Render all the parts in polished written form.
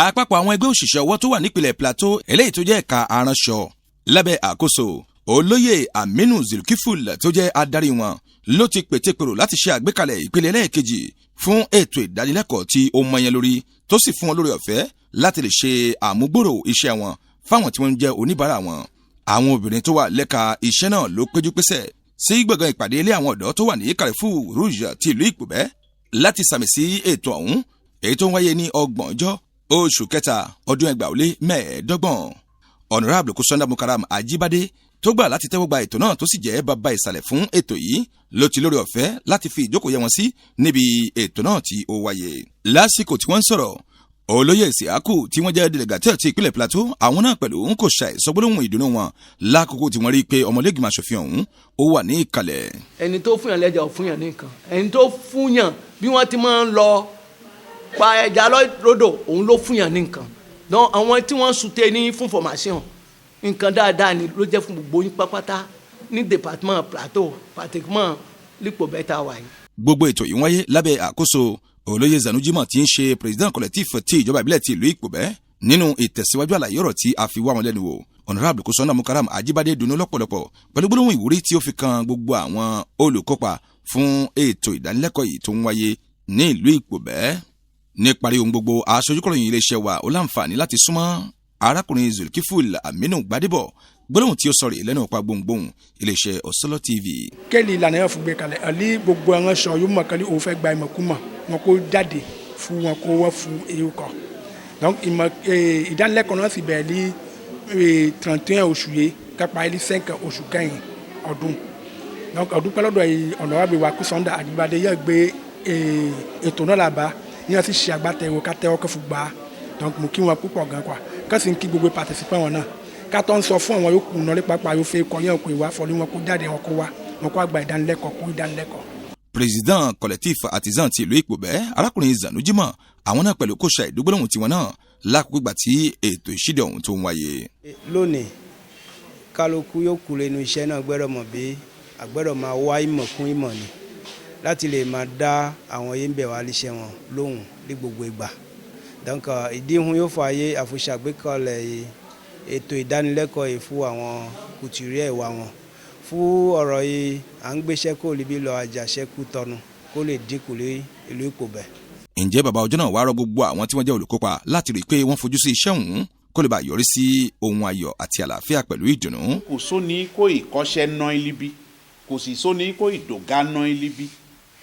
àpapọ̀ àwọn ẹgbẹ́ òṣìṣẹ́ ọwọ́ tó wà nípìnlẹ̀ Plateau eléyìí tó jẹ́ ẹ̀ka aránṣọ lábẹ́ àkóso olóyè Aminu Zulkiful tó jẹ́ adarí wọn ló ti pètèpèrò láti ṣe àgbékalẹ̀ ìpele ẹlẹ́ẹ̀kejì fún ètò ìdánilẹ́kọ̀ọ́ tí ó mọyán lórí tó sì fún wọn lórí ọ̀fẹ́ láti lè ṣe àmúgbòrò iṣẹ́ wọn fáwọn tí wọ́n ń jẹ́ oníbàárà wọn. àwọn obìnrin tó wà lẹ́ka iṣẹ́ náà ló péjú pésẹ̀ sí gbọ̀ngàn ìpàdé ilé àwọn ọ̀dọ́ tó wà ní Carrefour Rouge ti ìlú Ìpòbẹ́ láti sàmì sí ètò ọ̀hún èyí tó ń wáyé ní 30 oṣù kẹta ọdún 2025. Honorable Kusanda Mukaram Ajibade tó gbà láti tẹ́wọ́ gba ètò náà tó sì jẹ́ bàbá ìsàlẹ̀ fún ètò yìí ló ti lórí ọ̀fẹ́ láti fi ìjókòó yẹ wọn sí níbi ètò náà tí ó wáyé. lásìkò tí wọ́n ń sọ̀rọ̀ olóyè Isiaku tí wọ́n jẹ́ délégàtẹ́ ti ìpínlẹ̀ Plateau àwọn náà pẹ̀lú ń kò ṣàì sọgbólóhùn ìdùnnú wọn lákòókò tí wọ́n rí i pé ọmọlẹ́gbìmọ̀ aṣòfin ọ̀hún ó wà ní ìkàlẹ̀. ẹni tó fúnyàn lẹ́jà ò fúnyàn ní nǹkan ẹni tó fúnyàn bí wọ́n ti máa ń lọ pa ẹja lódò òun ló fúnyàn ní nǹkan dán àwọn tí wọ́n sùté ní fún formation nǹkan dáadáa ni ló jẹ́ fún gbogbo yín pápátá ní département Plateau pratiquement l'Ìpòbẹ́ tá a wà yìí. gbogbo ètò yìí wáyé lábẹ́ àkóso olóyè Zanujima tí ń ṣe president collectif ti ìjọba ìbílẹ̀ ti ìlú Ìpòbẹ́ nínú ìtẹ̀síwájú àlàyé ọ̀rọ̀ tí a fi wá wọn lẹ́nu wò. Honorable Kusanda Mukaram Ajibade dùnnú lọ́pọ̀lọpọ̀ pẹ̀lú gbólóhùn ìwúrí tí ó fi kan gbogbo àwọn olùkópa fún ètò ìdánilẹ́kọ̀ọ́ yìí tó ń wáyé ní ìlú Ìpòbẹ́. níparí ohun gbogbo aṣojúkọ̀ròyìn iléeṣẹ́ wa ó láǹfààní láti súnmọ́ arákùnrin Zulkiful Aminu Gbadebo gbólóhùn tí ó sọ̀rọ̀ lẹ́nu ọ̀pá gbohùngbohùn iléeṣẹ́ Osolo TV. kẹ́lí ìlànà yẹn fún gbé kalẹ̀ àlí gbogbo àwọn sọ yóò mọ̀ kálí òun fẹ́ gba ìmọ̀kúmọ̀ wọn kó jáde fún wọn kó wọ́n fún èyí kọ́ donc ìdánilẹ́kọ̀ọ́ náà sì bẹ̀rẹ̀ ní 31 oṣù yìí kápá ilé 5 oṣù kẹyìn ọdún donc ọdún pẹ́lọ́dọ̀ Honorable wa Kusanda Ajibade yẹ gbé ètò náà làbá yẹn sì ṣe agbátẹrù kátẹ́wọ́ kẹfù gbà á donc mo kí wọn púpọ̀ gan kwa kẹ́sì ń kí gbogbo participant wọn náà kátó ń sọ fún àwọn yòókù náà nípa yóò fẹ́ kọ́ yẹn kó ìwà fọlí wọn kó jáde wọn kó wá wọn kó àgbà ìdánilẹ́kọ̀ọ́ kó ìdánilẹ́kọ̀ọ́. Président collectif artisan ti ìlú Ìpòbẹ́ arákùnrin Zanujima àwọn náà pẹ̀lú kó ṣe ìdúgbòlóhùn tiwọn náà lákòókò ìgbà tí ètò ìṣíde ọ̀hún tó ń wáyé. lónìí kálukú yóò kú lẹ́nu iṣẹ́ náà gbọ́dọ̀ mọ̀ bí àgbọ́dọ̀ máa wá ìmọ̀ kún ìmọ̀ ni láti lè máa dá àwọn yẹn bẹ̀ wá léṣẹ́ wọn lóhùn ní gbogbo ìgbà. donc ìdíhun yóò fààyè àfọ̀ṣàgbékalẹ̀ ètò ìdánilẹ́kọ̀ọ́ yìí fún àwọn couturier ìwà wọn fún ọ̀rọ̀ yìí à ń gbéṣẹ́ kó lè bí lọ àjàṣẹ́kù tọnu kó lè dínkù lé ìlú Ìpòbẹ́. ǹjẹ́ bàbá ọjọ́ náà wá rọ gbogbo àwọn tí wọ́n jẹ́ olùkópa láti rí i pé wọ́n fojú sí iṣẹ́ ọ̀hún kó lè bá yọrí sí ohun ayọ̀ àti àlàáfíà pẹ̀lú ìdùnnú. kò sóni kó ìkọ́ṣẹ́ ná ilibi kò sì sóni kó ìdògá ná ilibi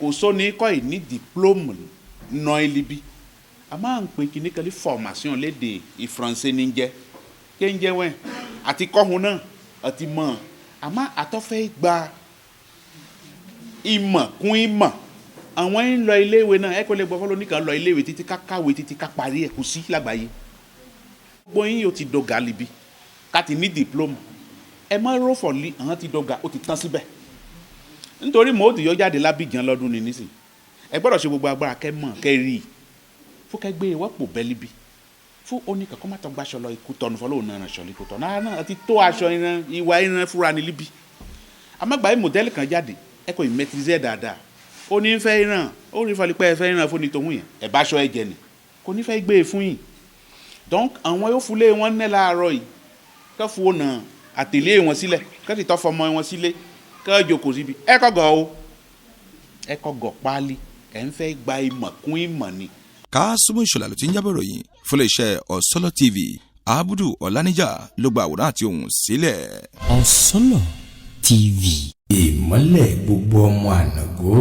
kò sóni kó ìní diplôme ná ilibi a máa ń pè kíní kan ní formation lédè ìfaransé ní jẹ́ kéńjẹ́ wẹ́n àti kọ́hun náà àti mọ̀ àmọ́ àtọ́fẹ́ gba ìmọ̀ kún ìmọ̀ àwọn ń lọ iléèwé náà ẹ kò lè gbọ́ fọ́lọ́ nìkan lọ iléèwé títí ká kàwé títí ká parí ẹ̀ kù sí lágbàáyé gbogbo yín yóò ti dọ̀gà libi ká ti ní diplôme ẹ má rófọ̀ lé àwọn ti dọ̀gà ó ti tán síbẹ̀ nítorí mo ti yọ jáde lábìjàn lọ́dún ní nísìn ẹ gbọ́dọ̀ ṣe gbogbo agbára kẹ́ mọ̀ kẹ́ rí i fún kẹ́ gbé ìwọ́pọ̀ bẹ́ libi fún oníkan kọ́ má tọ́ gbaṣọ lọ ikú tọ́nu fọlọ́ náà ránṣọ ikú tọ́nu náà àti tó aṣọ ìran ìwà ìran fúra ní libi àmọ́gbà yìí mọ̀dẹ́lì kan jáde ẹ kò ì mẹtirizẹ́ dáadáa ó ní fẹ́ ìran ó rí falipẹ́ ẹ fẹ́ ìran fún ní tòun yẹn ẹ bá aṣọ ẹ jẹ ni kò ní fẹ́ gbé e fún yìí donc àwọn yóò fúlé wọn ní láàárọ̀ yìí kẹ́ fún ọ̀nà àtẹ̀lé wọn sílẹ̀ kẹ́ sì tọ́ fọmọ wọn sílé kẹ́ jókòó síbi ẹ kọ́gọ̀ páálí ẹ̀ ń fẹ́ gba ìmọ̀ kún ìmọ̀ ni. Kásùmù Ìṣọ̀lá ló ti ń jábọ̀ ròyìn fún iléeṣẹ́ Osolo TV Abudu Ọláníjà ló gba àwòrán àti ohùn sílẹ̀. Osolo TV ìmọ́lẹ̀ gbogbo ọmọ ànàgó.